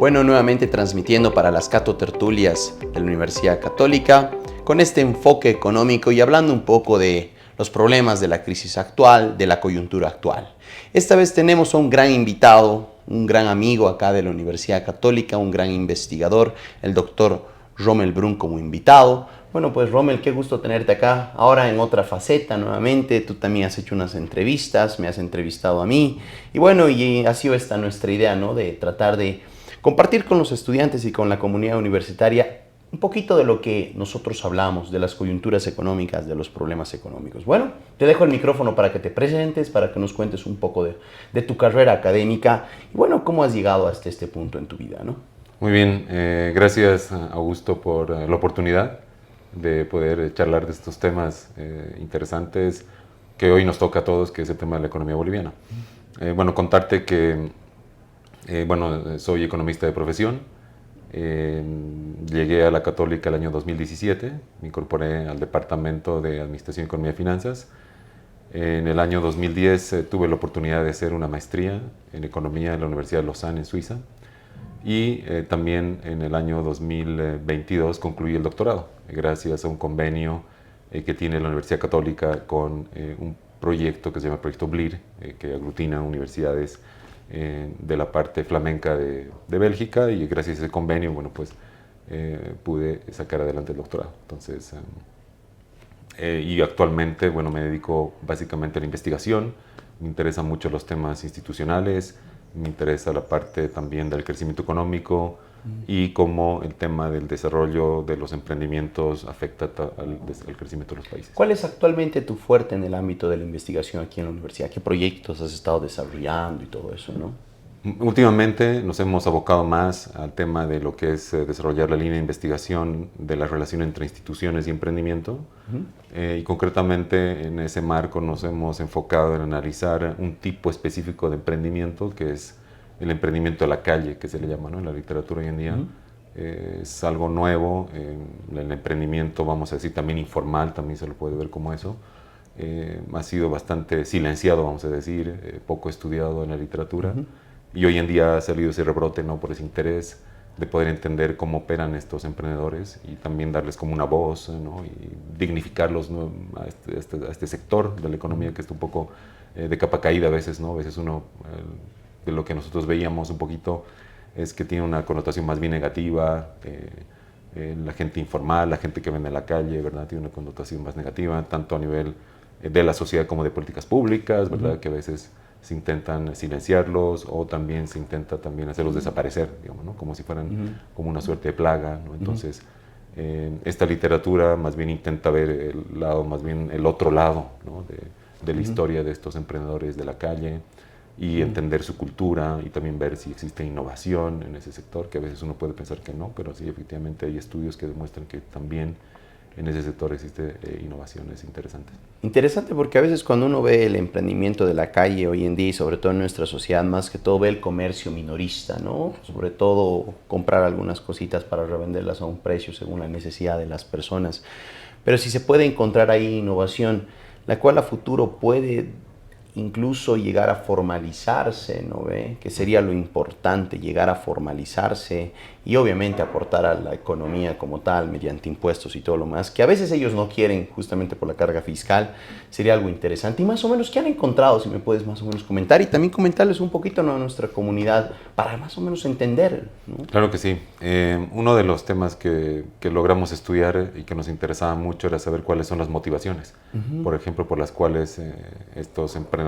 Bueno, nuevamente transmitiendo para las Cato Tertulias de la Universidad Católica, con este enfoque económico y hablando un poco de los problemas de la crisis actual, de la coyuntura actual. Esta vez tenemos a un gran invitado, un gran amigo acá de la Universidad Católica, un gran investigador, el doctor Rommel Brun como invitado. Bueno, pues Rommel, qué gusto tenerte acá, ahora en otra faceta nuevamente. Tú también has hecho unas entrevistas, me has entrevistado a mí. Y bueno, y ha sido esta nuestra idea, ¿no? De tratar de compartir con los estudiantes y con la comunidad universitaria un poquito de lo que nosotros hablamos, de las coyunturas económicas, de los problemas económicos. Bueno, te dejo el micrófono para que te presentes, para que nos cuentes un poco de tu carrera académica y bueno, cómo has llegado hasta este punto en tu vida, ¿no? Muy bien, gracias Augusto por la oportunidad de poder charlar de estos temas interesantes que hoy nos toca a todos, que es el tema de la economía boliviana. Bueno, contarte que soy economista de profesión. Llegué a la Católica el año 2017, me incorporé al Departamento de Administración, Economía y Finanzas. En el año 2010 tuve la oportunidad de hacer una maestría en Economía en la Universidad de Lausanne, en Suiza. Y también en el año 2022 concluí el doctorado, gracias a un convenio que tiene la Universidad Católica con un proyecto que se llama Proyecto BLIR, que aglutina universidades de la parte flamenca de Bélgica, y gracias a ese convenio, bueno, pues pude sacar adelante el doctorado. Entonces, y actualmente, bueno, me dedico básicamente a la investigación, me interesan mucho los temas institucionales, me interesa la parte también del crecimiento económico y cómo el tema del desarrollo de los emprendimientos afecta al crecimiento de los países. ¿Cuál es actualmente tu fuerte en el ámbito de la investigación aquí en la universidad? ¿Qué proyectos has estado desarrollando y todo eso, no? Últimamente nos hemos abocado más al tema de lo que es desarrollar la línea de investigación de la relación entre instituciones y emprendimiento. Y concretamente en ese marco nos hemos enfocado en analizar un tipo específico de emprendimiento, que es el emprendimiento de la calle, que se le llama, ¿no?, en la literatura hoy en día. Es algo nuevo, el emprendimiento, vamos a decir, también informal, también se lo puede ver como eso. Ha sido bastante silenciado, vamos a decir, poco estudiado en la literatura. Y hoy en día ha salido ese rebrote, ¿no?, por ese interés de poder entender cómo operan estos emprendedores y también darles como una voz, ¿no?, y dignificarlos, ¿no?, a este sector de la economía que está un poco de capa caída a veces, ¿no? A veces uno, de lo que nosotros veíamos un poquito, es que tiene una connotación más bien negativa. La gente informal, la gente que vende en la calle, ¿verdad?, tiene una connotación más negativa, tanto a nivel de la sociedad como de políticas públicas, ¿verdad?, que a veces se intentan silenciarlos o también se intenta también hacerlos desaparecer, digamos, ¿no?, como si fueran como una suerte de plaga, ¿no? Entonces, esta literatura más bien intenta ver el lado, más bien el otro lado, ¿no?, de la historia de estos emprendedores de la calle y entender su cultura y también ver si existe innovación en ese sector, que a veces uno puede pensar que no, pero sí, efectivamente hay estudios que demuestran que también en ese sector existe innovaciones interesantes. Interesante, porque a veces cuando uno ve el emprendimiento de la calle hoy en día y sobre todo en nuestra sociedad, más que todo ve el comercio minorista, ¿no? Sobre todo comprar algunas cositas para revenderlas a un precio según la necesidad de las personas. Pero si se puede encontrar ahí innovación, la cual a futuro puede incluso llegar a formalizarse, ¿no ve? Que sería lo importante, llegar a formalizarse y obviamente aportar a la economía como tal mediante impuestos y todo lo más, que a veces ellos no quieren justamente por la carga fiscal. Sería algo interesante. Y más o menos, ¿qué han encontrado? Si me puedes más o menos comentar y también comentarles un poquito, ¿no?, a nuestra comunidad para más o menos entender, ¿no? Claro que sí. Uno de los temas que logramos estudiar y que nos interesaba mucho era saber cuáles son las motivaciones, por ejemplo, por las cuales estos emprendedores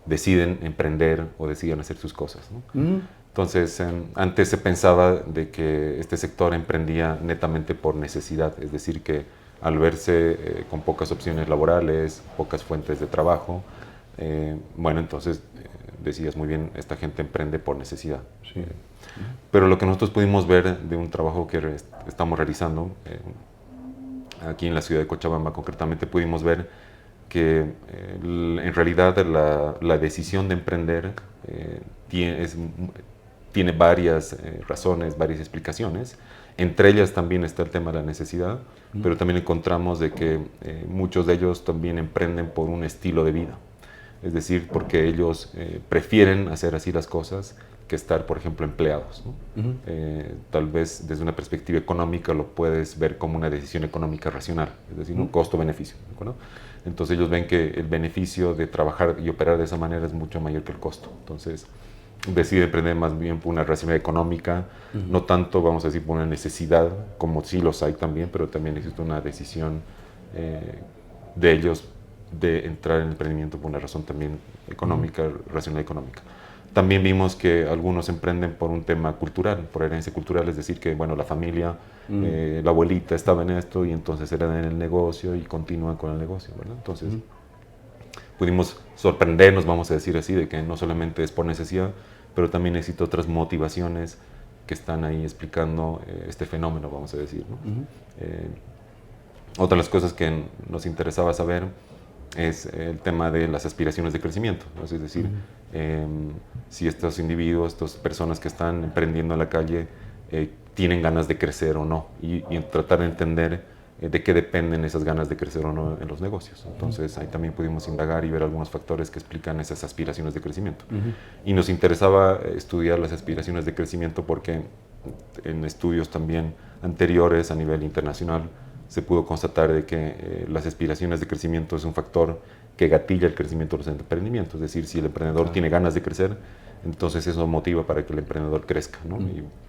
deciden emprender o deciden hacer sus cosas, ¿no? Entonces, antes se pensaba de que este sector emprendía netamente por necesidad, es decir, que al verse con pocas opciones laborales, pocas fuentes de trabajo, bueno, entonces decías muy bien, esta gente emprende por necesidad. Sí. Pero lo que nosotros pudimos ver de un trabajo que estamos realizando aquí en la ciudad de Cochabamba, concretamente, pudimos ver que en realidad la decisión de emprender tiene varias razones, varias explicaciones. Entre ellas también está el tema de la necesidad, pero también encontramos de que muchos de ellos también emprenden por un estilo de vida. Es decir, porque ellos prefieren hacer así las cosas que estar, por ejemplo, empleados, ¿no? Tal vez desde una perspectiva económica lo puedes ver como una decisión económica racional, es decir, un costo-beneficio, ¿de acuerdo? Entonces ellos ven que el beneficio de trabajar y operar de esa manera es mucho mayor que el costo. Entonces deciden emprender más bien por una racionalidad económica, no tanto, vamos a decir, por una necesidad, como sí los hay también, pero también existe una decisión de ellos de entrar en el emprendimiento por una razón también económica, racional económica. También vimos que algunos emprenden por un tema cultural, por herencia cultural, es decir, que bueno, la familia, la abuelita estaba en esto y entonces heredan en el negocio y continúan con el negocio, ¿verdad? Entonces pudimos sorprendernos, vamos a decir así, de que no solamente es por necesidad, pero también existen otras motivaciones que están ahí explicando este fenómeno, vamos a decir, ¿no? Otra de las cosas que nos interesaba saber es el tema de las aspiraciones de crecimiento, ¿no? Es decir, si estos individuos, estas personas que están emprendiendo en la calle, tienen ganas de crecer o no, y tratar de entender de qué dependen esas ganas de crecer o no en los negocios. Entonces ahí también pudimos indagar y ver algunos factores que explican esas aspiraciones de crecimiento. Y nos interesaba estudiar las aspiraciones de crecimiento porque en estudios también anteriores a nivel internacional se pudo constatar de que las aspiraciones de crecimiento es un factor que gatilla el crecimiento de los emprendimientos. Es decir, si el emprendedor tiene ganas de crecer, entonces eso motiva para que el emprendedor crezca, ¿no?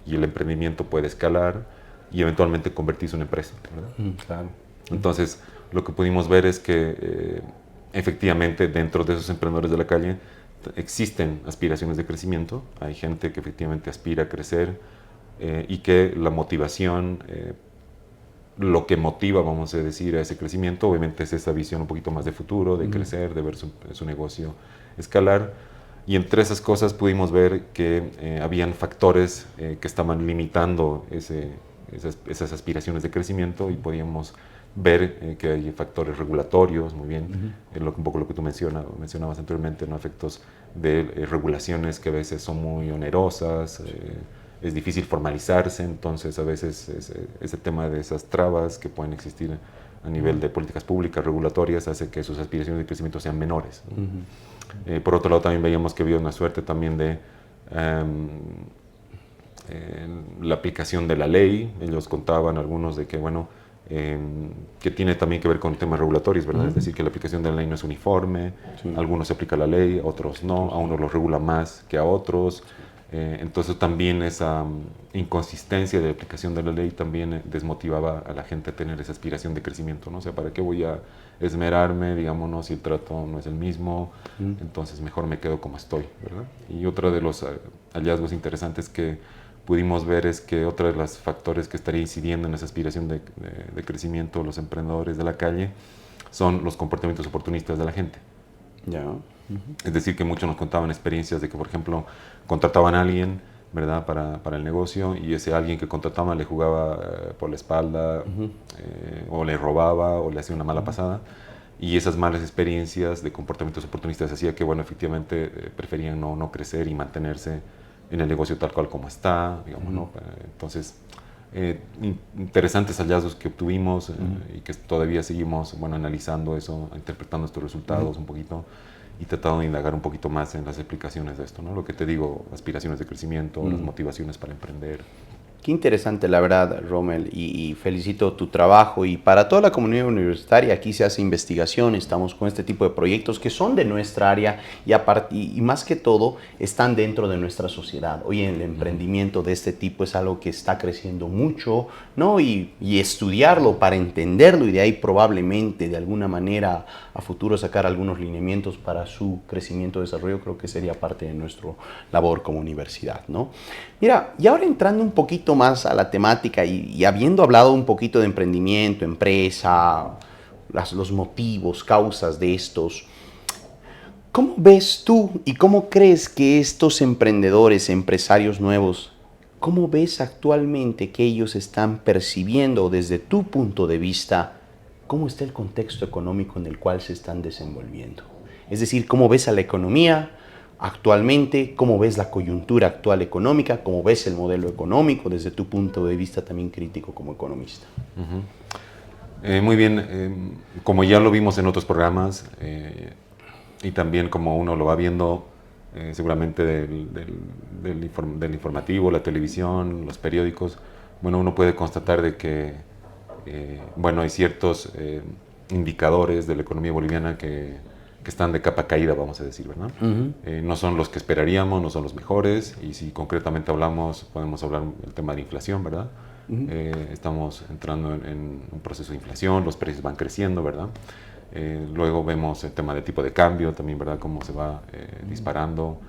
Y el emprendimiento puede escalar y eventualmente convertirse en una empresa, ¿verdad? Claro. Entonces, lo que pudimos ver es que efectivamente dentro de esos emprendedores de la calle existen aspiraciones de crecimiento. Hay gente que efectivamente aspira a crecer y que la motivación, lo que motiva, vamos a decir, a ese crecimiento, obviamente es esa visión un poquito más de futuro, de crecer, de ver su negocio escalar. Y entre esas cosas pudimos ver que habían factores que estaban limitando esas aspiraciones de crecimiento y podíamos ver que hay factores regulatorios, muy bien, un poco lo que tú mencionabas anteriormente, ¿no? Efectos de regulaciones que a veces son muy onerosas, es difícil formalizarse, entonces a veces ese tema de esas trabas que pueden existir a nivel de políticas públicas, regulatorias, hace que sus aspiraciones de crecimiento sean menores, ¿no? Por otro lado, también veíamos que había una suerte también de la aplicación de la ley. Ellos contaban algunos de que, bueno, que tiene también que ver con temas regulatorios, ¿verdad? Es decir, que la aplicación de la ley no es uniforme, algunos se aplica la ley, otros no, a unos los regula más que a otros. Entonces también esa inconsistencia de la aplicación de la ley también desmotivaba a la gente a tener esa aspiración de crecimiento, ¿no? O sea, ¿para qué voy a esmerarme, digamos, si el trato no es el mismo? Entonces mejor me quedo como estoy, ¿verdad? Y otro de los hallazgos interesantes que pudimos ver es que otro de los factores que estaría incidiendo en esa aspiración de crecimiento de los emprendedores de la calle son los comportamientos oportunistas de la gente. Es decir, que muchos nos contaban experiencias de que, por ejemplo, contrataban a alguien, ¿verdad?, para el negocio, y ese alguien que contrataban le jugaba por la espalda, o le robaba, o le hacía una mala pasada, y esas malas experiencias de comportamientos oportunistas hacía que, bueno, efectivamente preferían no crecer y mantenerse en el negocio tal cual como está, digamos, ¿no? Entonces, interesantes hallazgos que obtuvimos y que todavía seguimos, bueno, analizando eso, interpretando estos resultados un poquito y tratando de indagar un poquito más en las explicaciones de esto, ¿no? Lo que te digo, aspiraciones de crecimiento, las motivaciones para emprender. Qué interesante, la verdad, Rommel, y felicito tu trabajo. Y para toda la comunidad universitaria, aquí se hace investigación, estamos con este tipo de proyectos que son de nuestra área y más que todo están dentro de nuestra sociedad. Hoy el emprendimiento de este tipo es algo que está creciendo mucho, ¿no? Y estudiarlo para entenderlo y de ahí probablemente de alguna manera a futuro sacar algunos lineamientos para su crecimiento y desarrollo, creo que sería parte de nuestra labor como universidad, ¿no? Mira, y ahora entrando un poquito más a la temática y habiendo hablado un poquito de emprendimiento, empresa, los motivos, causas de estos, ¿cómo ves tú y cómo crees que estos emprendedores, empresarios nuevos, cómo ves actualmente que ellos están percibiendo desde tu punto de vista cómo está el contexto económico en el cual se están desenvolviendo? Es decir, ¿cómo ves a la economía actualmente? ¿Cómo ves la coyuntura actual económica? ¿Cómo ves el modelo económico desde tu punto de vista también crítico como economista? Muy bien, como ya lo vimos en otros programas, y también como uno lo va viendo seguramente del informativo, la televisión, los periódicos, bueno, uno puede constatar de que bueno, hay ciertos indicadores de la economía boliviana que están de capa caída, vamos a decir, ¿verdad? No son los que esperaríamos, no son los mejores, y si concretamente hablamos, podemos hablar del tema de inflación, ¿verdad? Estamos entrando en un proceso de inflación, los precios van creciendo, ¿verdad? Luego vemos el tema de tipo de cambio también, ¿verdad? Cómo se va disparando.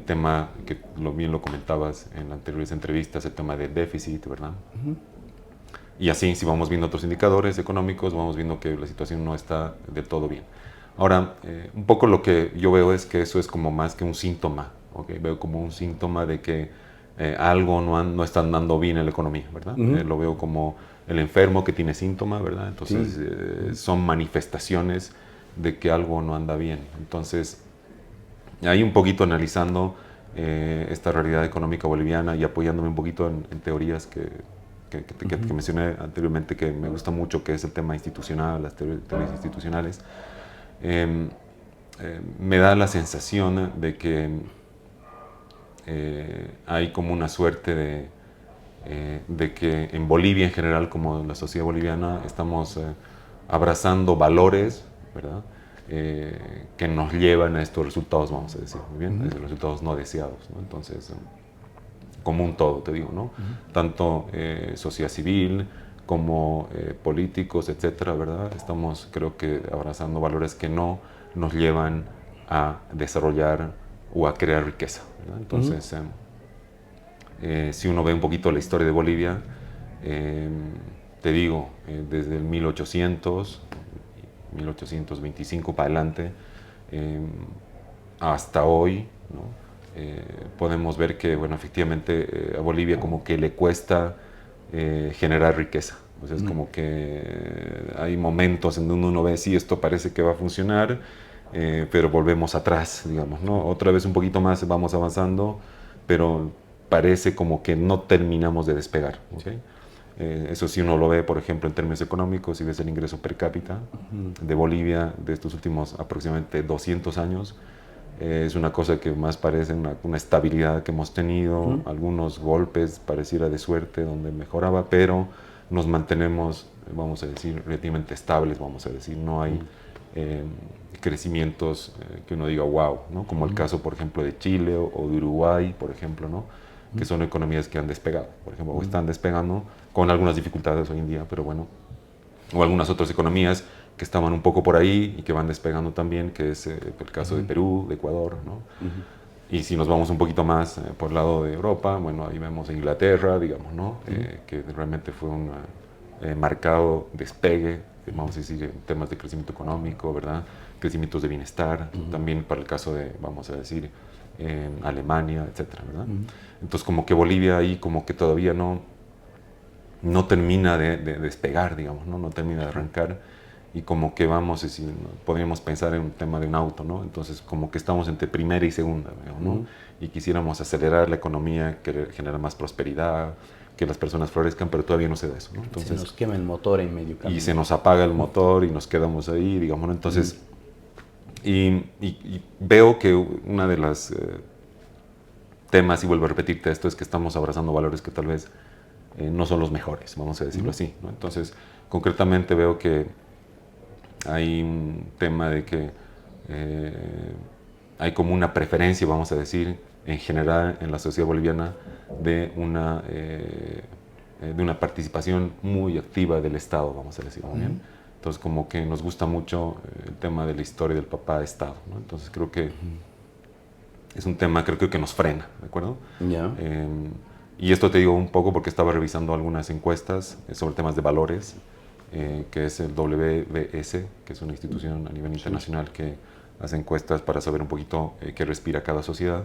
Tema que bien lo comentabas en las anteriores entrevistas, el tema del déficit, ¿verdad? Y así, si vamos viendo otros indicadores económicos, vamos viendo que la situación no está del todo bien. Ahora, un poco lo que yo veo es que eso es como más que un síntoma, ¿okay? Veo como un síntoma de que algo no está andando bien en la economía, ¿verdad? Lo veo como el enfermo que tiene síntomas, ¿verdad? Entonces, son manifestaciones de que algo no anda bien. Entonces, ahí un poquito analizando esta realidad económica boliviana y apoyándome un poquito en teorías que mencioné anteriormente, que me gusta mucho, que es el tema institucional, las teorías institucionales, me da la sensación de que hay como una suerte de que en Bolivia en general, como en la sociedad boliviana, estamos abrazando valores, ¿verdad? Que nos llevan a estos resultados, vamos a decir, muy bien, esos resultados no deseados, ¿no? Entonces, como un todo, te digo, ¿no? Tanto sociedad civil como políticos, etcétera, ¿verdad? Estamos, creo que, abrazando valores que no nos llevan a desarrollar o a crear riqueza, ¿verdad? Entonces, si uno ve un poquito la historia de Bolivia, te digo, desde el 1825 para adelante, hasta hoy, ¿no? Podemos ver que, bueno, efectivamente a Bolivia como que le cuesta generar riqueza. O sea, es como que hay momentos en donde uno ve, sí, esto parece que va a funcionar, pero volvemos atrás, digamos, ¿no? Otra vez un poquito más vamos avanzando, pero parece como que no terminamos de despegar, ¿okay? Eso sí uno lo ve, por ejemplo, en términos económicos, si ves el ingreso per cápita de Bolivia de estos últimos aproximadamente 200 años, es una cosa que más parece una estabilidad que hemos tenido, algunos golpes pareciera de suerte donde mejoraba, pero nos mantenemos, vamos a decir, relativamente estables, vamos a decir, no hay crecimientos que uno diga wow, ¿no? Como el caso, por ejemplo, de Chile o de Uruguay, por ejemplo, ¿no? Que son economías que han despegado, por ejemplo, o están despegando con algunas dificultades hoy en día, pero bueno, o algunas otras economías que estaban un poco por ahí y que van despegando también, que es el caso de Perú, de Ecuador, ¿no? Y si nos vamos un poquito más por el lado de Europa, bueno, ahí vemos a Inglaterra, digamos, ¿no? Que realmente fue un marcado despegue, vamos a decir, en temas de crecimiento económico, ¿verdad? Crecimientos de bienestar, también para el caso de, vamos a decir, Alemania, etcétera, ¿verdad? Entonces, como que Bolivia ahí como que todavía no termina de despegar, digamos, ¿no? No termina de arrancar, y como que vamos, es decir, podríamos pensar en un tema de un auto, ¿no? Entonces, como que estamos entre primera y segunda, ¿no? Y quisiéramos acelerar la economía, querer generar más prosperidad, que las personas florezcan, pero todavía no se da eso, ¿no? Entonces, se nos quema el motor en medio camino. Y se nos apaga el motor y nos quedamos ahí, digamos, ¿no? Entonces, y veo que una de las temas, y vuelvo a repetirte esto, es que estamos abrazando valores que tal vez no son los mejores, vamos a decirlo así, ¿no? Entonces, concretamente veo que hay un tema de que hay como una preferencia, vamos a decir, en general en la sociedad boliviana de una participación muy activa del Estado, vamos a decirlo bien. Entonces, como que nos gusta mucho el tema de la historia del papá Estado, ¿no? Entonces, creo que es un tema, creo que nos frena, ¿de acuerdo? Yeah. Y esto te digo un poco porque estaba revisando algunas encuestas sobre temas de valores, que es el WBS, que es una institución a nivel internacional que hace encuestas para saber un poquito qué respira cada sociedad.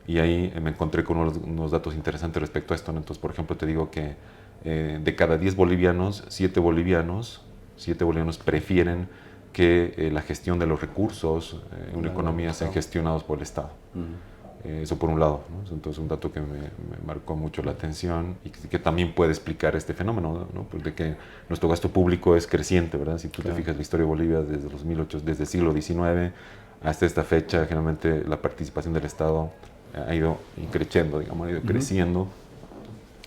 Y ahí me encontré con unos datos interesantes respecto a esto, ¿no? Entonces, por ejemplo, te digo que de cada 10 bolivianos, 7 bolivianos prefieren que la gestión de los recursos en una economía sean gestionados por el Estado. Eso por un lado, ¿no? Entonces, un dato que me marcó mucho la atención y que también puede explicar este fenómeno, ¿no? Pues de que nuestro gasto público es creciente, ¿verdad? Si tú te fijas la historia de Bolivia desde el siglo XIX hasta esta fecha generalmente la participación del Estado ha ido creciendo, digamos, ha ido creciendo,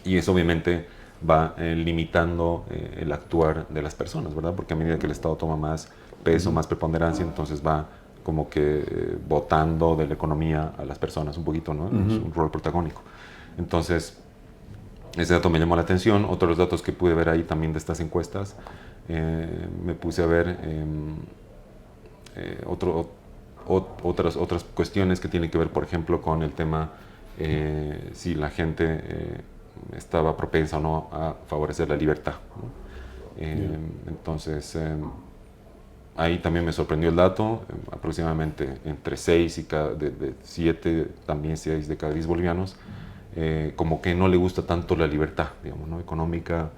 y eso obviamente va limitando el actuar de las personas, ¿verdad? Porque a medida que el Estado toma más peso, más preponderancia, entonces va como que botando de la economía a las personas un poquito, ¿no? Es un rol protagónico. Entonces, ese dato me llamó la atención. Otros datos que pude ver ahí también de estas encuestas, me puse a ver otras cuestiones que tienen que ver, por ejemplo, con el tema si la gente estaba propensa o no a favorecer la libertad, ¿no? Entonces, ahí también me sorprendió el dato, aproximadamente entre 6 y de 7, también 6 de cada 10 bolivianos, como que no le gusta tanto la libertad, digamos, ¿no? Económica,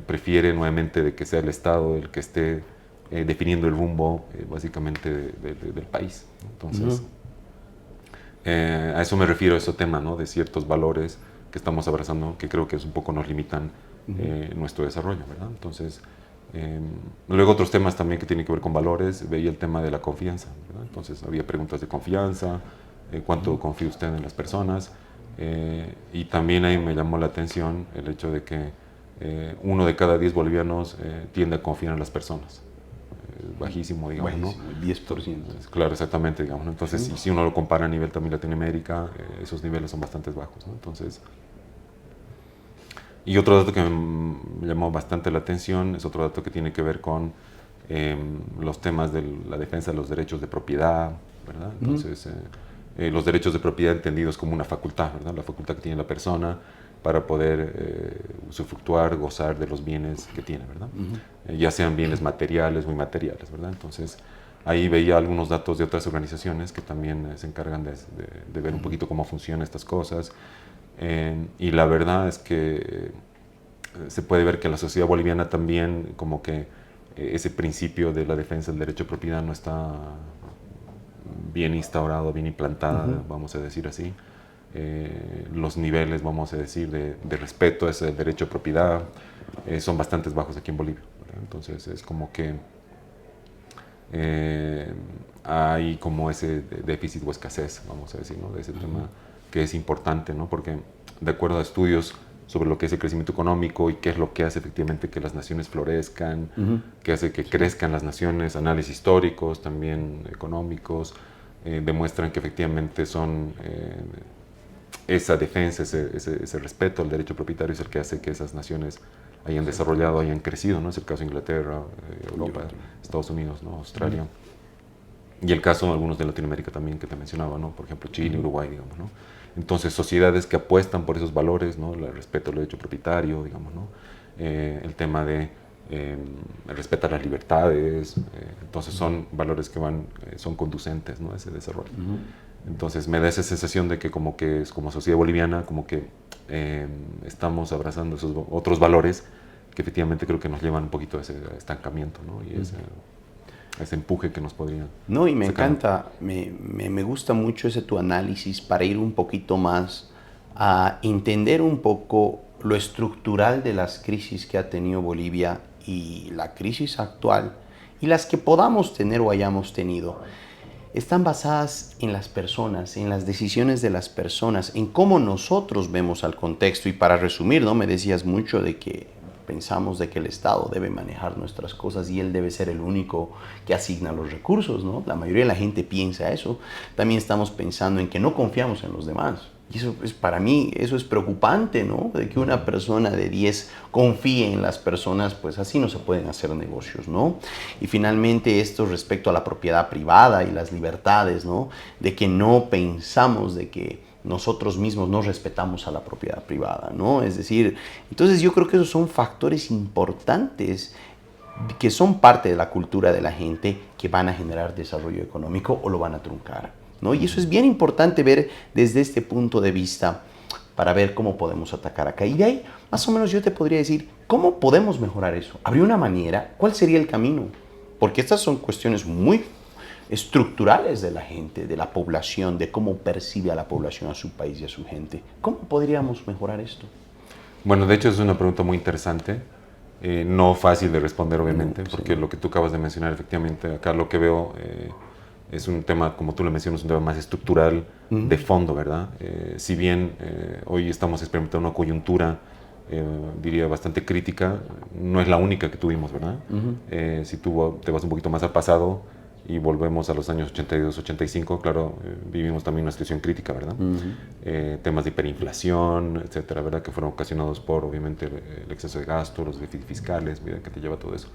prefiere nuevamente de que sea el Estado el que esté definiendo el rumbo básicamente del país. Entonces, a eso me refiero, a ese tema, ¿no? De ciertos valores que estamos abrazando, que creo que es un poco nos limitan nuestro desarrollo, ¿verdad? Entonces, luego otros temas también que tienen que ver con valores, veía el tema de la confianza, ¿verdad? Entonces había preguntas de confianza, cuánto confía usted en las personas, y también ahí me llamó la atención el hecho de que 1 de cada 10 bolivianos tiende a confiar en las personas. Bajísimo, digamos, bajísimo, ¿no? El 10%. Claro, exactamente, digamos, ¿no? Entonces, si uno lo compara a nivel también Latinoamérica, esos niveles son bastante bajos, ¿no? Entonces, y otro dato que me llamó bastante la atención es otro dato que tiene que ver con los temas de la defensa de los derechos de propiedad, ¿verdad? Entonces, los derechos de propiedad entendidos como una facultad, ¿verdad? La facultad que tiene la persona para poder usufructuar, gozar de los bienes que tiene, ¿verdad? Ya sean bienes materiales o inmateriales, ¿verdad? Entonces, ahí veía algunos datos de otras organizaciones que también se encargan de ver un poquito cómo funcionan estas cosas. Y la verdad es que se puede ver que la sociedad boliviana también, como que ese principio de la defensa del derecho de propiedad no está bien instaurado, bien implantada, vamos a decir así. Los niveles, vamos a decir, de respeto a ese derecho de propiedad son bastante bajos aquí en Bolivia, ¿verdad? Entonces es como que hay como ese déficit o escasez, vamos a decir, ¿no? De ese tema que es importante, ¿no? Porque de acuerdo a estudios sobre lo que es el crecimiento económico y qué es lo que hace efectivamente que las naciones florezcan, qué hace que crezcan las naciones, análisis históricos, también económicos, demuestran que efectivamente son esa defensa, ese respeto al derecho propietario es el que hace que esas naciones hayan desarrollado, hayan crecido, ¿no? Es el caso de Inglaterra, Europa, Estados Unidos, ¿no? Australia. Y el caso de algunos de Latinoamérica también que te mencionaba, ¿no? Por ejemplo, Chile, Uruguay, digamos, ¿no? Entonces, sociedades que apuestan por esos valores, ¿no? El respeto al derecho propietario, digamos, ¿no? El tema de respetar las libertades, entonces son valores que son conducentes, ¿no? A ese desarrollo. Entonces me da esa sensación de que como sociedad boliviana, como que estamos abrazando esos otros valores que efectivamente creo que nos llevan un poquito a ese estancamiento, ¿no? Y ese empuje que nos podría No, y me sacar. encanta, me gusta mucho ese tu análisis para ir un poquito más a entender un poco lo estructural de las crisis que ha tenido Bolivia y la crisis actual y las que podamos tener o hayamos tenido. Están basadas en las personas, en las decisiones de las personas, en cómo nosotros vemos al contexto. Y para resumir, ¿no? Me decías mucho de que pensamos de que el Estado debe manejar nuestras cosas y él debe ser el único que asigna los recursos, ¿no? La mayoría de la gente piensa eso. También estamos pensando en que no confiamos en los demás. Y eso es, para mí, eso es preocupante, ¿no? De que una persona de 10 confíe en las personas, pues así no se pueden hacer negocios, ¿no? Y finalmente esto respecto a la propiedad privada y las libertades, ¿no? De que no pensamos de que nosotros mismos no respetamos a la propiedad privada, ¿no? Es decir, entonces yo creo que esos son factores importantes que son parte de la cultura de la gente que van a generar desarrollo económico o lo van a truncar, ¿no? Y eso es bien importante ver desde este punto de vista para ver cómo podemos atacar acá. Y de ahí, más o menos yo te podría decir, ¿cómo podemos mejorar eso? ¿Habría una manera? ¿Cuál sería el camino? Porque estas son cuestiones muy estructurales de la gente, de la población, de cómo percibe a la población, a su país y a su gente. ¿Cómo podríamos mejorar esto? Bueno, de hecho es una pregunta muy interesante, no fácil de responder obviamente, porque lo que tú acabas de mencionar, efectivamente, acá lo que veo es un tema, como tú lo mencionas, un tema más estructural, de fondo, ¿verdad? Si bien hoy estamos experimentando una coyuntura, diría, bastante crítica, no es la única que tuvimos, ¿verdad? Si tú te vas un poquito más al pasado y volvemos a los años 82, 85, claro, vivimos también una situación crítica, ¿verdad? Temas de hiperinflación, etcétera, ¿verdad? Que fueron ocasionados por, obviamente, el exceso de gasto, los déficits fiscales, ¿verdad? Que te lleva todo eso.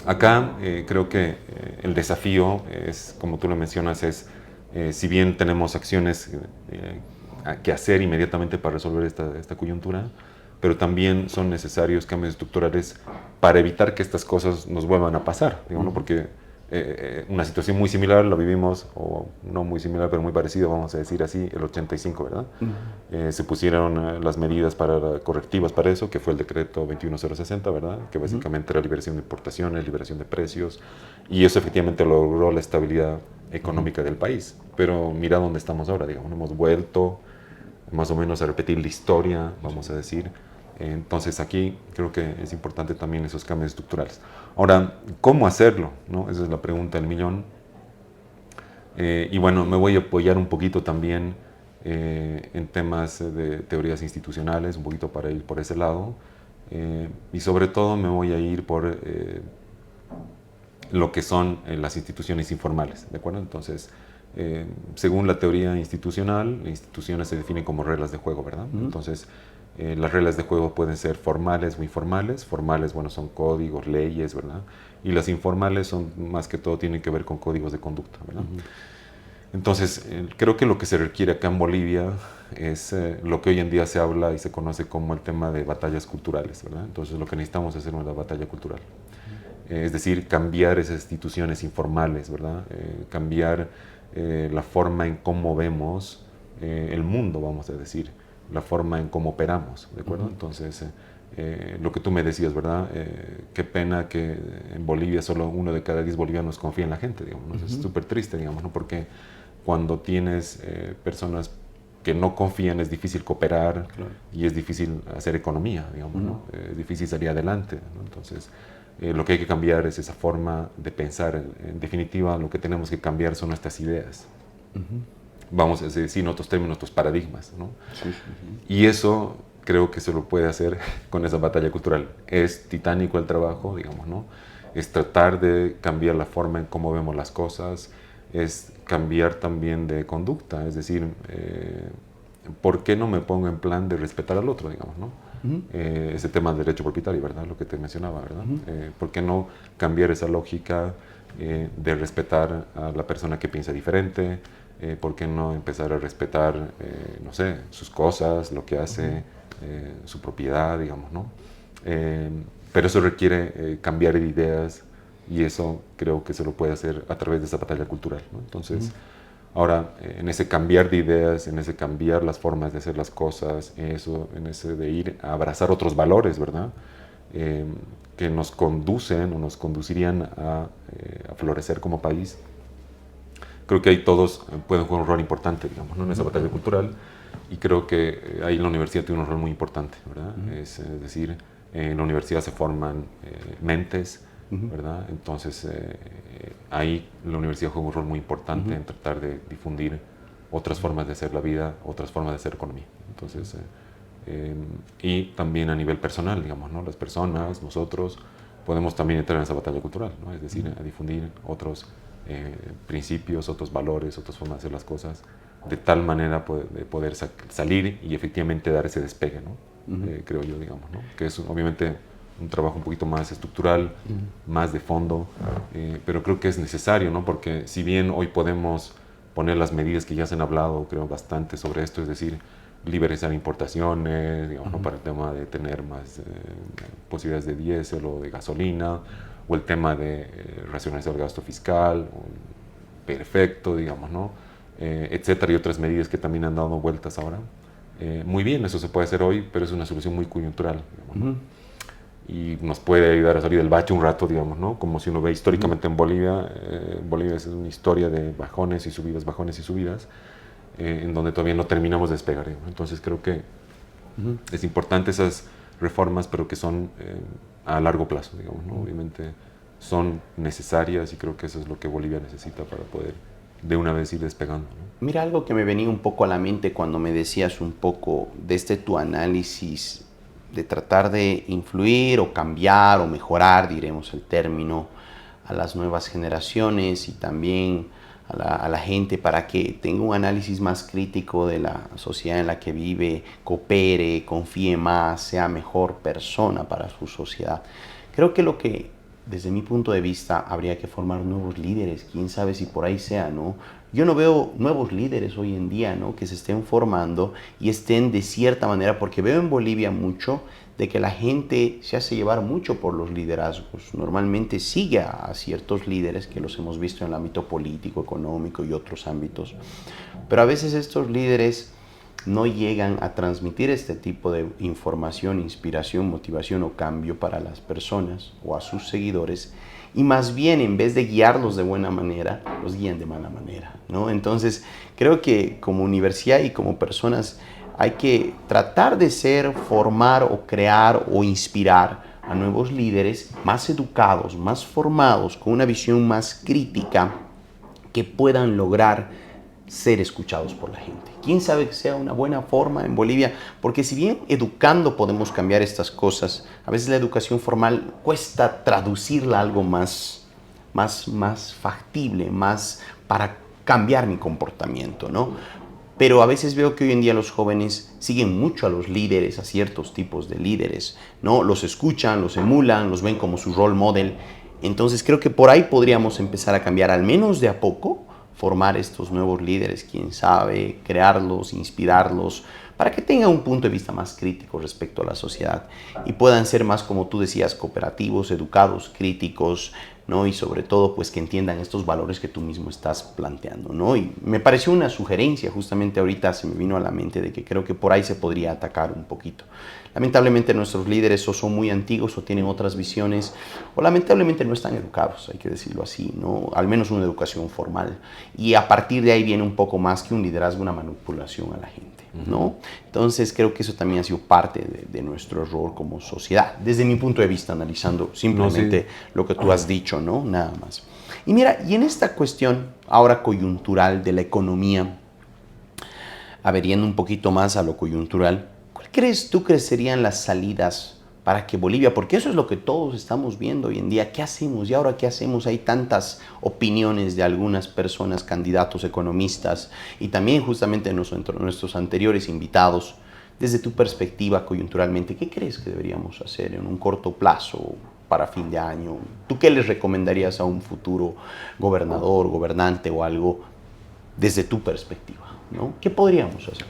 Acá creo que el desafío es, como tú lo mencionas, es si bien tenemos acciones que hacer inmediatamente para resolver esta coyuntura, pero también son necesarios cambios estructurales para evitar que estas cosas nos vuelvan a pasar, digamos, ¿no? Porque una situación muy similar la vivimos, o no muy similar, pero muy parecida, vamos a decir así, el 85, ¿verdad? Se pusieron las medidas correctivas para eso, que fue el decreto 21060, ¿verdad? Que básicamente era liberación de importaciones, liberación de precios, y eso efectivamente logró la estabilidad económica del país. Pero mira dónde estamos ahora, digamos, hemos vuelto más o menos a repetir la historia, vamos a decir. Entonces aquí creo que es importante también esos cambios estructurales. Ahora, ¿cómo hacerlo? ¿No? Esa es la pregunta del millón. Y bueno, me voy a apoyar un poquito también en temas de teorías institucionales, un poquito para ir por ese lado. Y sobre todo me voy a ir por lo que son las instituciones informales, ¿de acuerdo? Entonces, según la teoría institucional, las instituciones se definen como reglas de juego, ¿verdad? Entonces, las reglas de juego pueden ser formales o informales. Formales, bueno, son códigos, leyes, ¿verdad? Y las informales son, más que todo, tienen que ver con códigos de conducta, ¿verdad? Entonces, creo que lo que se requiere acá en Bolivia es lo que hoy en día se habla y se conoce como el tema de batallas culturales, ¿verdad? Entonces, lo que necesitamos es hacer una batalla cultural. Es decir, cambiar esas instituciones informales, ¿verdad? Cambiar la forma en cómo vemos el mundo, vamos a decir, la forma en cómo operamos, ¿de acuerdo? Entonces, lo que tú me decías, ¿verdad? Qué pena que en Bolivia solo 1 de cada 10 bolivianos confía en la gente, digamos, ¿no? Es súper triste, digamos, ¿no? Porque cuando tienes personas que no confían, es difícil cooperar, claro, y es difícil hacer economía, digamos, ¿no? Es difícil salir adelante, ¿no? Entonces, lo que hay que cambiar es esa forma de pensar. En definitiva, lo que tenemos que cambiar son nuestras ideas. Vamos a decir, en otros términos, nuestros paradigmas, ¿no? Sí, sí, sí. Y eso creo que se lo puede hacer con esa batalla cultural. Es titánico el trabajo, digamos, ¿no? Es tratar de cambiar la forma en cómo vemos las cosas, es cambiar también de conducta, es decir, ¿por qué no me pongo en plan de respetar al otro, digamos, ¿no? Ese tema del derecho propietario, ¿verdad? Lo que te mencionaba, ¿verdad? ¿Por qué no cambiar esa lógica de respetar a la persona que piensa diferente? ¿Por qué no empezar a respetar, no sé, sus cosas, lo que hace, su propiedad, digamos, ¿no? Pero eso requiere cambiar de ideas, y eso creo que se lo puede hacer a través de esa batalla cultural, ¿no? Entonces, ahora, en ese cambiar de ideas, en ese cambiar las formas de hacer las cosas, en ese de ir a abrazar otros valores, ¿verdad? Que nos conducen o nos conducirían a florecer como país. Creo que ahí todos pueden jugar un rol importante, digamos, ¿no? En esa batalla cultural, y creo que ahí la universidad tiene un rol muy importante, ¿verdad? Es decir, en la universidad se forman mentes, ¿verdad? Entonces, ahí la universidad juega un rol muy importante en tratar de difundir otras formas de hacer la vida, otras formas de hacer economía. Entonces, y también a nivel personal, digamos, ¿no? Las personas, nosotros, podemos también entrar en esa batalla cultural, ¿no? Es decir, a difundir otros principios, otros valores, otras formas de hacer las cosas, de tal manera de poder salir y efectivamente dar ese despegue, ¿no? Creo yo, digamos, ¿no? Que es obviamente un trabajo un poquito más estructural, más de fondo, pero creo que es necesario, ¿no? Porque si bien hoy podemos poner las medidas que ya se han hablado, creo, bastante sobre esto, es decir, liberalizar importaciones, digamos, ¿no? Para el tema de tener más posibilidades de diésel o de gasolina, o el tema de racionalizar el gasto fiscal, perfecto, digamos, ¿no? Etcétera, y otras medidas que también han dado vueltas ahora. Muy bien, eso se puede hacer hoy, pero es una solución muy coyuntural, digamos, ¿no? Y nos puede ayudar a salir del bache un rato, digamos, ¿no? Como si uno ve históricamente en Bolivia. Bolivia es una historia de bajones y subidas, en donde todavía no terminamos de despegar, digamos. Entonces creo que es importante esas reformas, pero que son a largo plazo, digamos, ¿no? Obviamente son necesarias y creo que eso es lo que Bolivia necesita para poder de una vez ir despegando, ¿no? Mira, algo que me venía un poco a la mente cuando me decías un poco de tu análisis de tratar de influir o cambiar o mejorar, diremos el término, a las nuevas generaciones y también a la gente para que tenga un análisis más crítico de la sociedad en la que vive, coopere, confíe más, sea mejor persona para su sociedad. Creo que lo que, desde mi punto de vista, habría que formar nuevos líderes, quién sabe si por ahí sea, ¿no? Yo no veo nuevos líderes hoy en día, ¿no? Que se estén formando y estén de cierta manera, porque veo en Bolivia mucho de que la gente se hace llevar mucho por los liderazgos. Normalmente sigue a ciertos líderes que los hemos visto en el ámbito político, económico y otros ámbitos. Pero a veces estos líderes no llegan a transmitir este tipo de información, inspiración, motivación o cambio para las personas o a sus seguidores, y más bien en vez de guiarlos de buena manera, los guían de mala manera, ¿no? Entonces creo que como universidad y como personas hay que tratar de ser, formar o crear o inspirar a nuevos líderes más educados, más formados, con una visión más crítica, que puedan lograr ser escuchados por la gente. ¿Quién sabe que sea una buena forma en Bolivia? Porque si bien educando podemos cambiar estas cosas, a veces la educación formal cuesta traducirla a algo más factible, más para cambiar mi comportamiento, ¿no? Pero a veces veo que hoy en día los jóvenes siguen mucho a los líderes, a ciertos tipos de líderes, ¿no? Los escuchan, los emulan, los ven como su role model. Entonces creo que por ahí podríamos empezar a cambiar, al menos de a poco, formar estos nuevos líderes, quién sabe, crearlos, inspirarlos, para que tengan un punto de vista más crítico respecto a la sociedad y puedan ser más, como tú decías, cooperativos, educados, críticos, ¿no? Y sobre todo, pues que entiendan estos valores que tú mismo estás planteando, ¿no? Y me pareció una sugerencia, justamente ahorita se me vino a la mente de que creo que por ahí se podría atacar un poquito. Lamentablemente nuestros líderes o son muy antiguos o tienen otras visiones, o lamentablemente no están educados, hay que decirlo así, ¿no? Al menos una educación formal. Y a partir de ahí viene un poco más que un liderazgo, una manipulación a la gente, ¿no? Entonces creo que eso también ha sido parte de nuestro error como sociedad, desde mi punto de vista, analizando simplemente lo que tú has dicho, ¿no? Nada más. Y mira, y en esta cuestión ahora coyuntural de la economía, a ver, yendo un poquito más a lo coyuntural, ¿cuál crees tú que serían las salidas para que Bolivia, porque eso es lo que todos estamos viendo hoy en día, ¿qué hacemos? ¿Y ahora qué hacemos? Hay tantas opiniones de algunas personas, candidatos, economistas, y también justamente nuestros anteriores invitados. Desde tu perspectiva coyunturalmente, ¿qué crees que deberíamos hacer en un corto plazo para fin de año? ¿Tú qué les recomendarías a un futuro gobernador, gobernante o algo desde tu perspectiva, ¿no? ¿Qué podríamos hacer?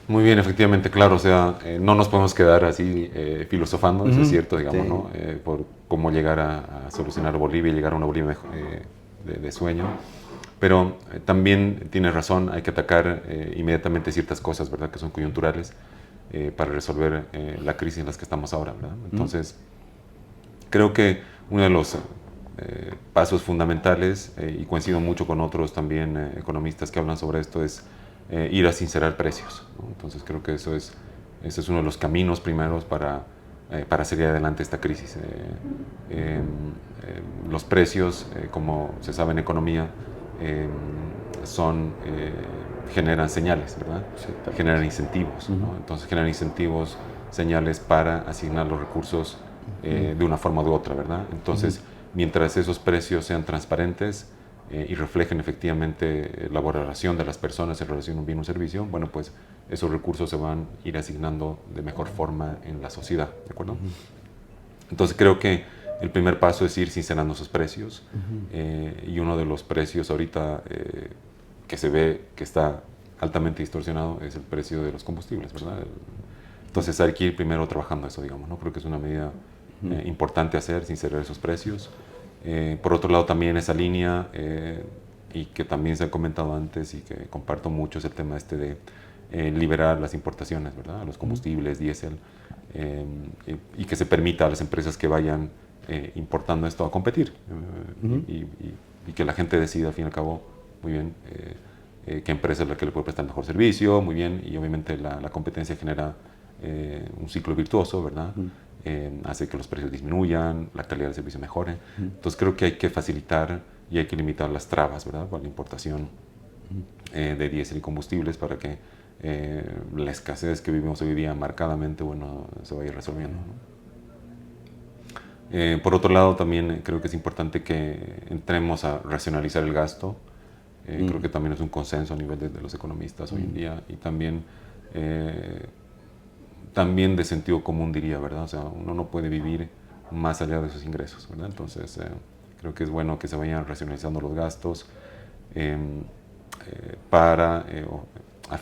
Muy bien, efectivamente, claro, o sea, no nos podemos quedar así filosofando, eso es cierto, digamos, Sí. ¿no? Por cómo llegar a solucionar Bolivia, llegar a una Bolivia de sueño. Pero también tienes razón, hay que atacar inmediatamente ciertas cosas, ¿verdad?, que son coyunturales para resolver la crisis en la que estamos ahora, ¿verdad? Entonces, creo que uno de los pasos fundamentales, y coincido mucho con otros también economistas que hablan sobre esto, es ir a sincerar precios, ¿no? Entonces creo que ese es uno de los caminos primeros para seguir adelante esta crisis. Los precios, como se sabe en economía, generan señales, ¿verdad? Generan incentivos, ¿no? Entonces generan incentivos, señales para asignar los recursos de una forma u otra, ¿verdad? Entonces, mientras esos precios sean transparentes, y reflejen efectivamente la valoración de las personas en relación a un bien o un servicio, bueno, pues esos recursos se van a ir asignando de mejor forma en la sociedad, ¿de acuerdo? Entonces creo que el primer paso es ir sincerando esos precios, y uno de los precios ahorita que se ve que está altamente distorsionado es el precio de los combustibles, ¿verdad? Entonces hay que ir primero trabajando eso, digamos, ¿no? Creo que es una medida importante hacer, sincerar esos precios. Por otro lado, también esa línea, y que también se ha comentado antes y que comparto mucho, es el tema este de liberar las importaciones, ¿verdad? Los combustibles, diésel, y que se permita a las empresas que vayan importando esto a competir, y que la gente decida, al fin y al cabo, muy bien, qué empresa es la que le puede prestar el mejor servicio, muy bien, y obviamente la competencia genera un ciclo virtuoso, ¿verdad? hace que los precios disminuyan, la calidad del servicio mejore. Entonces creo que hay que facilitar y hay que limitar las trabas, ¿verdad?, para la importación de diésel y combustibles para que la escasez que vivimos hoy día marcadamente, bueno, se vaya resolviendo, ¿no? Por otro lado, también creo que es importante que entremos a racionalizar el gasto. Creo que también es un consenso a nivel de los economistas hoy en día, y también de sentido común, diría, ¿verdad? O sea, uno no puede vivir más allá de sus ingresos, ¿verdad? Entonces, creo que es bueno que se vayan racionalizando los gastos para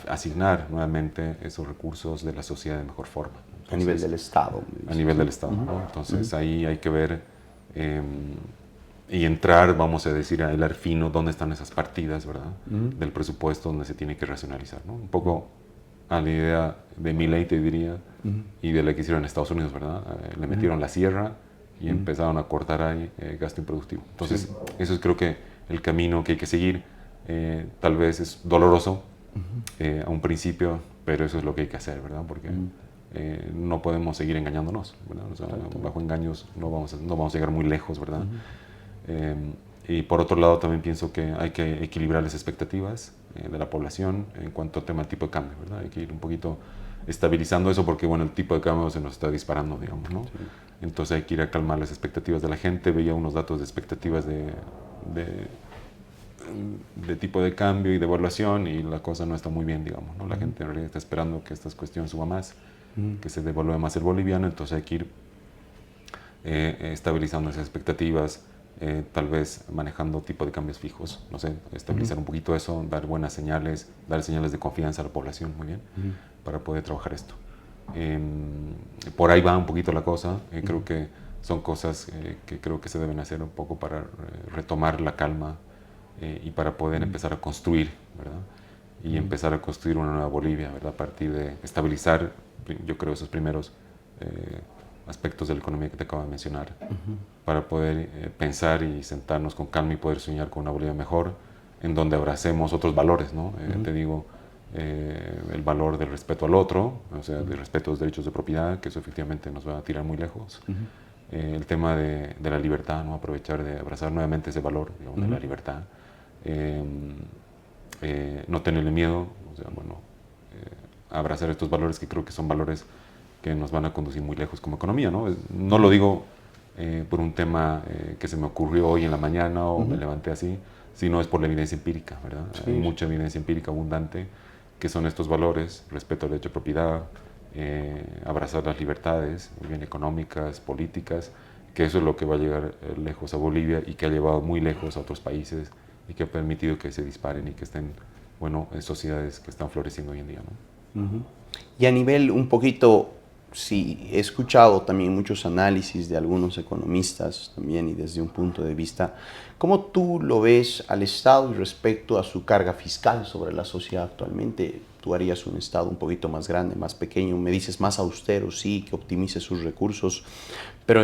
asignar nuevamente esos recursos de la sociedad de mejor forma. Entonces, a nivel del Estado. A nivel del Estado, ¿no? Entonces, ahí hay que ver y entrar, vamos a decir, a hilar fino dónde están esas partidas, ¿verdad?, del presupuesto donde se tiene que racionalizar, ¿no? Un poco a la idea de Milei, te diría, y de la que hicieron en Estados Unidos, ¿verdad? Le metieron la sierra y empezaron a cortar ahí gasto improductivo. Entonces, eso es creo que el camino que hay que seguir. Tal vez es doloroso a un principio, pero eso es lo que hay que hacer, ¿verdad? Porque no podemos seguir engañándonos, ¿verdad? O sea, bajo engaños no vamos a llegar muy lejos, ¿verdad? Y por otro lado también pienso que hay que equilibrar las expectativas de la población en cuanto al tema del tipo de cambio, ¿verdad? Hay que ir un poquito estabilizando eso porque, bueno, el tipo de cambio se nos está disparando, digamos, ¿no? Sí. Entonces hay que ir a calmar las expectativas de la gente. Veía unos datos de expectativas de tipo de cambio y de evaluación, y la cosa no está muy bien, digamos, ¿no? La gente en realidad está esperando que esta cuestión suba más, que se devalúe más el boliviano. Entonces hay que ir estabilizando esas expectativas, tal vez manejando tipo de cambios fijos, no sé, estabilizar un poquito eso, dar buenas señales, dar señales de confianza a la población, muy bien, para poder trabajar esto. Por ahí va un poquito la cosa. Creo que son cosas que creo que se deben hacer un poco para retomar la calma y para poder empezar a construir, ¿verdad? Y empezar a construir una nueva Bolivia, ¿verdad? A partir de estabilizar, yo creo, esos primeros aspectos de la economía que te acabo de mencionar, para poder pensar y sentarnos con calma y poder soñar con una Bolivia mejor, en donde abracemos otros valores, ¿no? Te digo, el valor del respeto al otro, o sea, del respeto a los derechos de propiedad, que eso efectivamente nos va a tirar muy lejos. El tema de la libertad, ¿no? Aprovechar de abrazar nuevamente ese valor, digamos, de la libertad. No tenerle miedo, o sea, bueno, abrazar estos valores que creo que son valores que nos van a conducir muy lejos como economía, ¿no? No lo digo por un tema que se me ocurrió hoy en la mañana o me levanté así, sino es por la evidencia empírica, ¿verdad? Sí. Hay mucha evidencia empírica abundante que son estos valores: respeto al derecho de propiedad, abrazar las libertades, muy bien, económicas, políticas, que eso es lo que va a llegar lejos a Bolivia y que ha llevado muy lejos a otros países y que ha permitido que se disparen y que estén, bueno, en sociedades que están floreciendo hoy en día, ¿no? Y a nivel un poquito, sí, he escuchado también muchos análisis de algunos economistas también, y desde un punto de vista, ¿cómo tú lo ves al Estado y respecto a su carga fiscal sobre la sociedad actualmente? Tú harías un Estado un poquito más grande, más pequeño, me dices más austero, sí, que optimice sus recursos, pero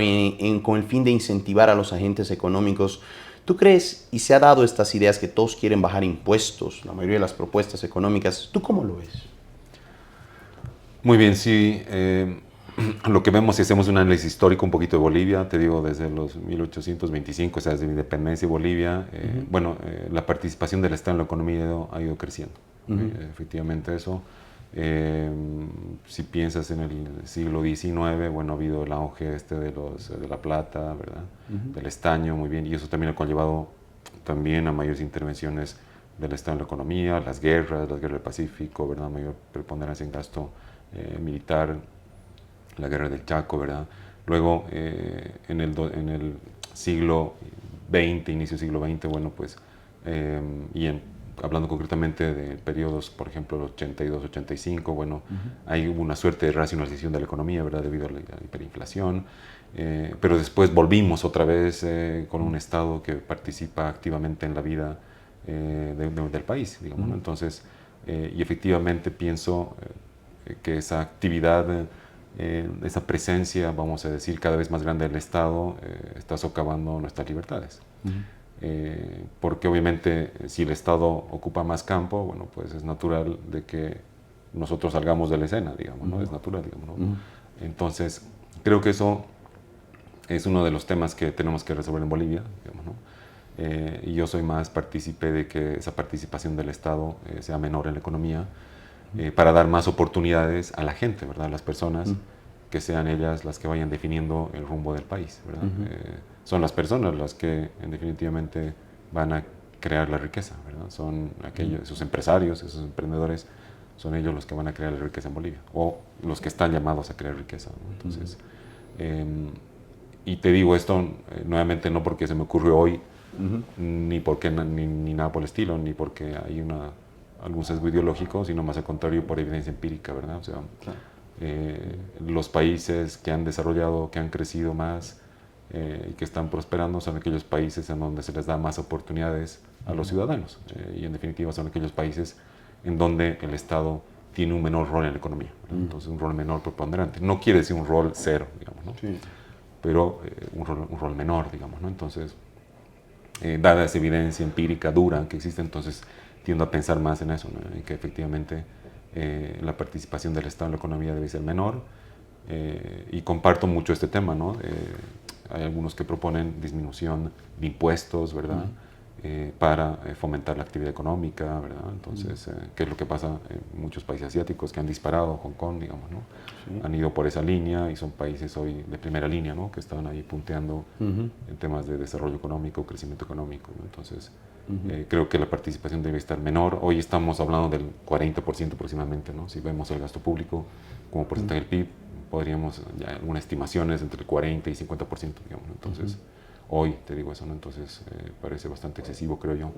con el fin de incentivar a los agentes económicos. ¿Tú crees, y se ha dado estas ideas que todos quieren bajar impuestos, la mayoría de las propuestas económicas, ¿tú cómo lo ves? Muy bien, sí. Lo que vemos, si hacemos un análisis histórico un poquito de Bolivia, te digo, desde los 1825, o sea, desde la independencia de Bolivia, bueno, la participación del Estado en la economía ha ido creciendo. Efectivamente eso. Si piensas en el siglo XIX, bueno, ha habido el auge de la plata, ¿verdad? Del estaño, muy bien, y eso también ha conllevado también a mayores intervenciones del Estado en la economía, las guerras del Pacífico, ¿verdad? Mayor preponderancia en gasto militar, la guerra del Chaco, ¿verdad? Luego, en el siglo XX, inicio del siglo XX, bueno, pues, hablando concretamente de periodos, por ejemplo, el 82-85, bueno, ahí hubo una suerte de racionalización de la economía, ¿verdad? Debido a la hiperinflación, pero después volvimos otra vez con un Estado que participa activamente en la vida del país, digamos, ¿no? Entonces, y efectivamente pienso que esa actividad, esa presencia, vamos a decir, cada vez más grande del Estado, está socavando nuestras libertades. Porque obviamente si el Estado ocupa más campo, bueno, pues es natural de que nosotros salgamos de la escena, digamos, ¿no? Es natural, digamos, ¿no? Entonces, Creo que eso es uno de los temas que tenemos que resolver en Bolivia, digamos, ¿no? Y yo soy más partícipe de que esa participación del Estado sea menor en la economía, para dar más oportunidades a la gente, ¿verdad? A las personas, que sean ellas las que vayan definiendo el rumbo del país, ¿verdad? Son las personas las que definitivamente van a crear la riqueza, ¿verdad? Son aquellos, esos empresarios, esos emprendedores, son ellos los que van a crear la riqueza en Bolivia, o los que están llamados a crear riqueza, ¿no? Entonces, y te digo esto nuevamente no porque se me ocurrió hoy, ni porque ni nada por el estilo, ni porque hay algún sesgo ideológico, sino más al contrario por evidencia empírica, ¿verdad? O sea, claro. Los países que han desarrollado, que han crecido más y que están prosperando son aquellos países en donde se les da más oportunidades a los ciudadanos, y en definitiva son aquellos países en donde el Estado tiene un menor rol en la economía, entonces un rol menor preponderante. No quiere decir un rol cero, digamos, ¿no? Sí. Pero un rol menor, digamos, ¿no? Entonces, dada esa evidencia empírica dura que existe, entonces tiendo a pensar más en eso, ¿no? En que efectivamente la participación del Estado en la economía debe ser menor, y comparto mucho este tema, ¿no? Hay algunos que proponen disminución de impuestos, ¿verdad? Para fomentar la actividad económica, ¿verdad? Entonces, ¿qué es lo que pasa en muchos países asiáticos que han disparado? Hong Kong, digamos, ¿no? Sí. Han ido por esa línea y son países hoy de primera línea, ¿no? Que están ahí punteando en temas de desarrollo económico, crecimiento económico, ¿no? Entonces, creo que la participación debe estar menor. Hoy estamos hablando del 40% aproximadamente, ¿no? Si vemos el gasto público como porcentaje del PIB, podríamos, ya algunas estimaciones entre el 40 y 50%, digamos, ¿no? Entonces, hoy te digo eso, ¿no? Entonces parece bastante excesivo, creo yo.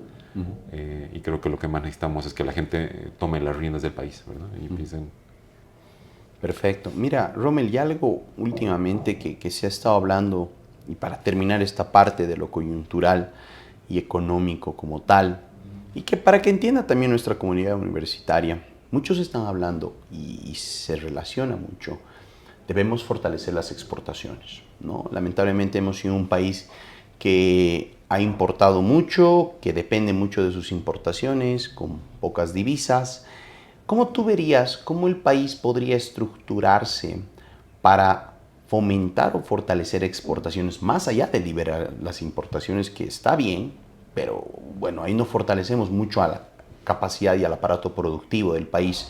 Y creo que lo que más necesitamos es que la gente tome las riendas del país, ¿verdad? Y empiecen. Perfecto. Mira, Rommel, y algo últimamente que se ha estado hablando, y para terminar esta parte de lo coyuntural y económico como tal, y que para que entienda también nuestra comunidad universitaria, muchos están hablando y se relaciona mucho. Debemos fortalecer las exportaciones, ¿no? Lamentablemente hemos sido un país que ha importado mucho, que depende mucho de sus importaciones, con pocas divisas. ¿Cómo tú verías cómo el país podría estructurarse para fomentar o fortalecer exportaciones más allá de liberar las importaciones, que está bien, pero bueno, ahí no fortalecemos mucho a la capacidad y al aparato productivo del país?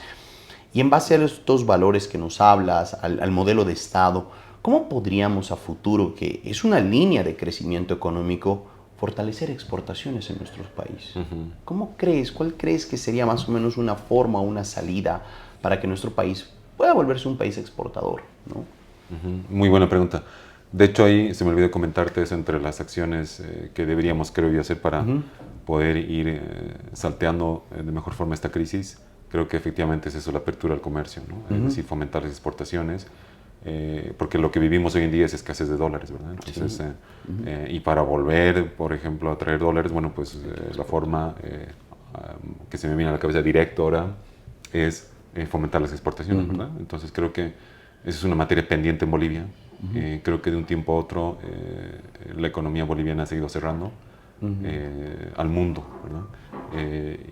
Y en base a estos valores que nos hablas, al modelo de Estado, ¿cómo podríamos a futuro, que es una línea de crecimiento económico, fortalecer exportaciones en nuestros países? ¿Cómo crees, cuál crees que sería más o menos una forma, una salida para que nuestro país pueda volverse un país exportador, ¿no? Muy buena pregunta. De hecho, ahí se me olvidó comentarte eso entre las acciones que deberíamos, creo yo, hacer para poder ir salteando de mejor forma esta crisis. Creo que efectivamente es eso, la apertura al comercio, ¿no? Es decir, fomentar las exportaciones, porque lo que vivimos hoy en día es escasez de dólares, ¿verdad? Entonces, y para volver, por ejemplo, a traer dólares, bueno, pues la forma que se me viene a la cabeza directa ahora es fomentar las exportaciones, ¿verdad? Entonces creo que esa es una materia pendiente en Bolivia. Creo que de un tiempo a otro la economía boliviana ha seguido cerrando al mundo, ¿verdad?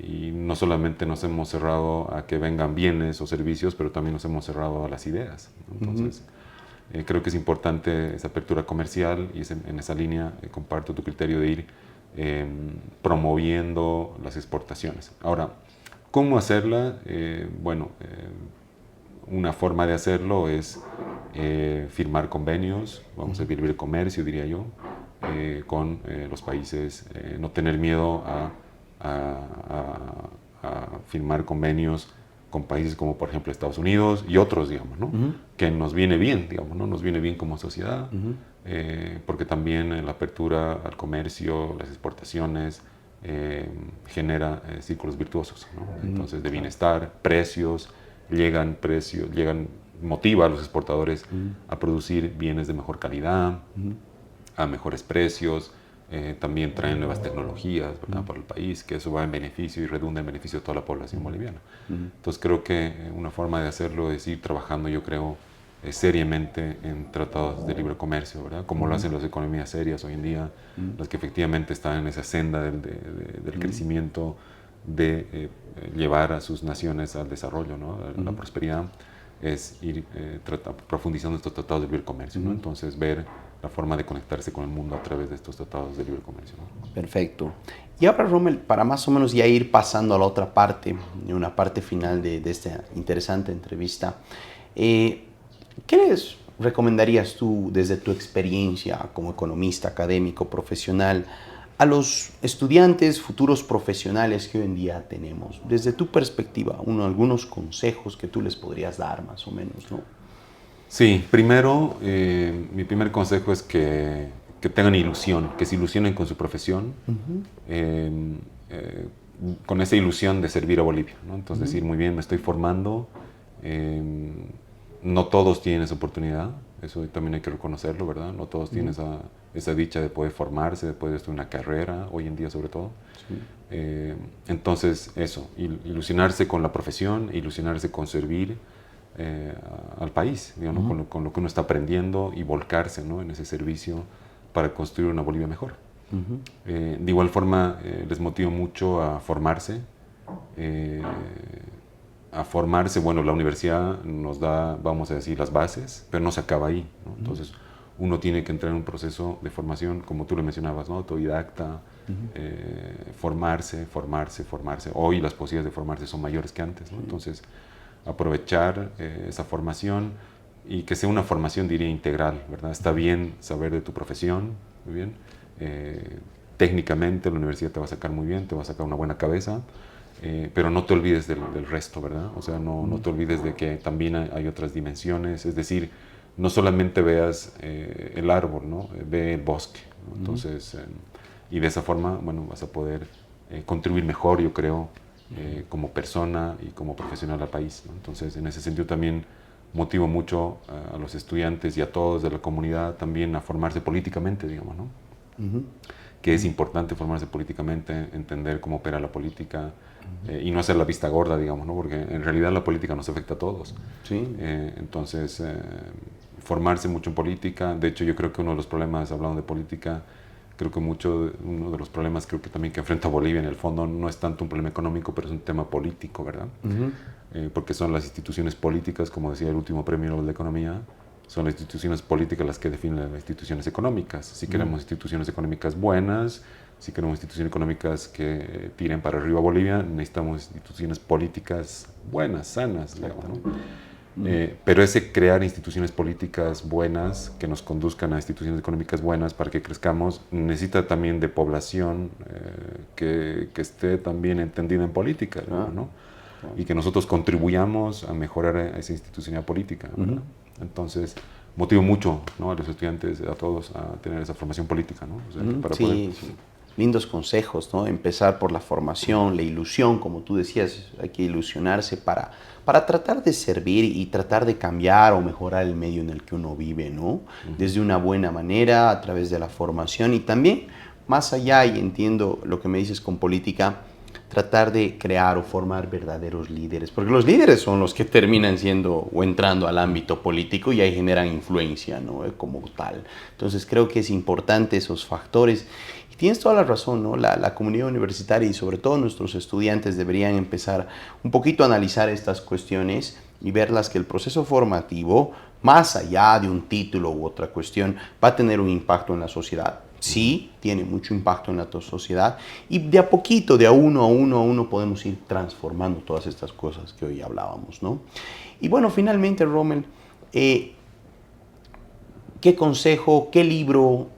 Y no solamente nos hemos cerrado a que vengan bienes o servicios, pero también nos hemos cerrado a las ideas, ¿no? Entonces, creo que es importante esa apertura comercial, y en esa línea comparto tu criterio de ir promoviendo las exportaciones. Ahora, ¿cómo hacerla? Bueno, una forma de hacerlo es firmar convenios, vamos a decir libre comercio, diría yo, con los países, no tener miedo a firmar convenios con países como por ejemplo Estados Unidos y otros, digamos, ¿no? Que nos viene bien, digamos, ¿no? Nos viene bien como sociedad, porque también la apertura al comercio, las exportaciones, genera círculos virtuosos, ¿no? Entonces, de bienestar, precios, motiva a los exportadores a producir bienes de mejor calidad, a mejores precios. También traen nuevas tecnologías, ¿verdad? Para el país, que eso va en beneficio y redunda en beneficio de toda la población boliviana. Entonces creo que una forma de hacerlo es ir trabajando, yo creo, seriamente en tratados de libre comercio, ¿verdad? Como lo hacen las economías serias hoy en día, las que efectivamente están en esa senda del crecimiento, de llevar a sus naciones al desarrollo, ¿no? A la prosperidad. es ir profundizando estos tratados de libre comercio, ¿no? Entonces ver la forma de conectarse con el mundo a través de estos tratados de libre comercio, ¿no? Perfecto. Y ahora, Rommel, para más o menos ya ir pasando a la otra parte, una parte final de esta interesante entrevista, ¿qué les recomendarías tú desde tu experiencia como economista, académico, profesional, a los estudiantes, futuros profesionales que hoy en día tenemos? Desde tu perspectiva, algunos consejos que tú les podrías dar más o menos, ¿no? Sí, primero, mi primer consejo es que tengan ilusión, que se ilusionen con su profesión, con esa ilusión de servir a Bolivia, ¿no? Entonces decir, muy bien, me estoy formando, no todos tienen esa oportunidad, eso también hay que reconocerlo, ¿verdad? No todos tienen esa dicha de poder formarse, de poder estudiar una carrera, hoy en día sobre todo. Sí. Entonces, eso, ilusionarse con la profesión, ilusionarse con servir al país, digamos, ¿no? con lo que uno está aprendiendo y volcarse, ¿no? En ese servicio para construir una Bolivia mejor. De igual forma, les motivo mucho a formarse. Bueno, la universidad nos da, vamos a decir, las bases, pero no se acaba ahí, ¿no? Entonces, uno tiene que entrar en un proceso de formación, como tú lo mencionabas, ¿no? Autodidacta, formarse. Hoy las posibilidades de formarse son mayores que antes, ¿no? Entonces, aprovechar esa formación y que sea una formación, diría, integral, ¿verdad? Está bien saber de tu profesión, muy bien. Técnicamente la universidad te va a sacar muy bien, te va a sacar una buena cabeza, pero no te olvides del resto, ¿verdad? O sea, no te olvides de que también hay otras dimensiones, es decir, no solamente veas el árbol, ¿no? Ve el bosque, ¿no? Entonces, y de esa forma, bueno, vas a poder contribuir mejor, yo creo, como persona y como profesional al país, ¿no? Entonces, en ese sentido también motivo mucho a los estudiantes y a todos de la comunidad también a formarse políticamente, digamos, ¿no? Que es importante formarse políticamente, entender cómo opera la política y no hacer la vista gorda, digamos, ¿no? Porque en realidad la política nos afecta a todos. Sí. Entonces, formarse mucho en política. De hecho, yo creo que uno de los problemas, hablando de política, creo que uno de los problemas creo que también que enfrenta Bolivia en el fondo no es tanto un problema económico, pero es un tema político, ¿verdad? Porque son las instituciones políticas, como decía el último premio Nobel de Economía, son las instituciones políticas las que definen las instituciones económicas. Si queremos instituciones económicas buenas, si queremos instituciones económicas que tiren para arriba a Bolivia, necesitamos instituciones políticas buenas, sanas, digamos, ¿no? Pero ese crear instituciones políticas buenas que nos conduzcan a instituciones económicas buenas para que crezcamos, necesita también de población que esté también entendida en política, ¿no? Y que nosotros contribuyamos a mejorar esa institucionalidad política, ¿verdad? Entonces, motivo mucho, ¿no? A los estudiantes, a todos, a tener esa formación política, ¿no? O sea, para poder... Sí. Lindos consejos, ¿no? Empezar por la formación, la ilusión, como tú decías, hay que ilusionarse para tratar de servir y tratar de cambiar o mejorar el medio en el que uno vive, ¿no? Desde una buena manera, a través de la formación y también, más allá, y entiendo lo que me dices con política, tratar de crear o formar verdaderos líderes, porque los líderes son los que terminan siendo o entrando al ámbito político y ahí generan influencia, ¿no? Como tal. Entonces creo que es importante esos factores. Y tienes toda la razón, ¿no? La comunidad universitaria y sobre todo nuestros estudiantes deberían empezar un poquito a analizar estas cuestiones y verlas que el proceso formativo, más allá de un título u otra cuestión, va a tener un impacto en la sociedad. Sí, tiene mucho impacto en la sociedad y de a poquito, de a uno, podemos ir transformando todas estas cosas que hoy hablábamos, ¿no? Y bueno, finalmente, Rommel, ¿qué consejo, qué libro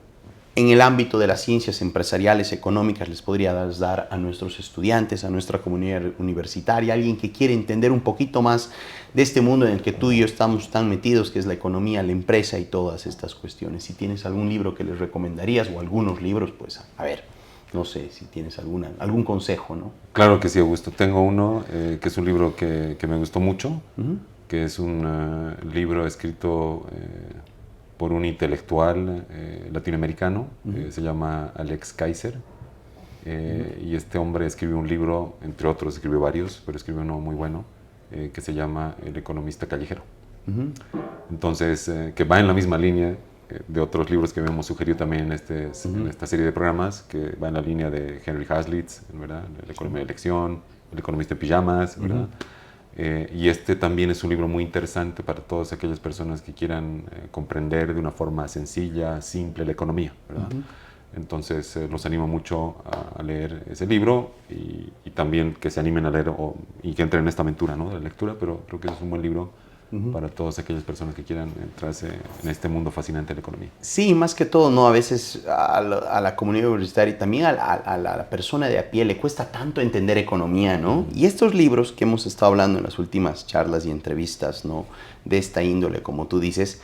en el ámbito de las ciencias empresariales, económicas, les podrías dar a nuestros estudiantes, a nuestra comunidad universitaria, alguien que quiere entender un poquito más de este mundo en el que tú y yo estamos tan metidos, que es la economía, la empresa y todas estas cuestiones? Si tienes algún libro que les recomendarías o algunos libros, pues a ver, no sé si tienes algún consejo, ¿no? Claro que sí, Augusto. Tengo uno que es un libro que me gustó mucho, que es un libro escrito por un intelectual latinoamericano, se llama Alex Kaiser, y este hombre escribió un libro, entre otros escribió varios, pero escribió uno muy bueno, que se llama El economista callejero. Entonces, que va en la misma línea de otros libros que hemos sugerido también en esta serie de programas, que va en la línea de Henry Hazlitt, ¿verdad? La economía de elección, El economista en pijamas, ¿verdad? Y este también es un libro muy interesante para todas aquellas personas que quieran comprender de una forma sencilla, simple la economía, ¿verdad? Entonces los animo mucho a leer ese libro y también que se animen a leer y que entren en esta aventura, ¿no?, de la lectura, pero creo que es un buen libro para todas aquellas personas que quieran entrarse en este mundo fascinante de la economía. Sí, más que todo, ¿no? A veces a la comunidad universitaria y también a la persona de a pie le cuesta tanto entender economía, ¿no? Y estos libros que hemos estado hablando en las últimas charlas y entrevistas, ¿no?, de esta índole, como tú dices,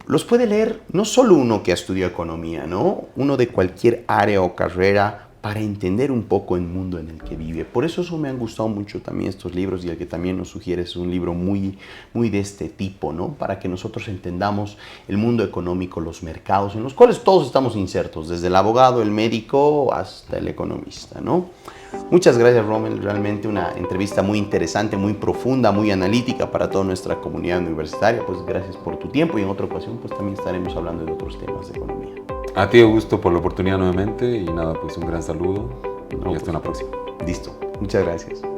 los puede leer no solo uno que ha estudiado economía, ¿no?, uno de cualquier área o carrera, para entender un poco el mundo en el que vive. Por eso me han gustado mucho también estos libros, y el que también nos sugiere es un libro muy de este tipo, ¿no?, para que nosotros entendamos el mundo económico, los mercados en los cuales todos estamos insertos, desde el abogado, el médico, hasta el economista, ¿no? Muchas gracias, Rommel. Realmente una entrevista muy interesante, muy profunda, muy analítica para toda nuestra comunidad universitaria. Pues gracias por tu tiempo, y en otra ocasión pues también estaremos hablando de otros temas de economía. A ti, Augusto, por la oportunidad nuevamente, y nada, pues un gran saludo y hasta una próxima. Listo. Muchas gracias.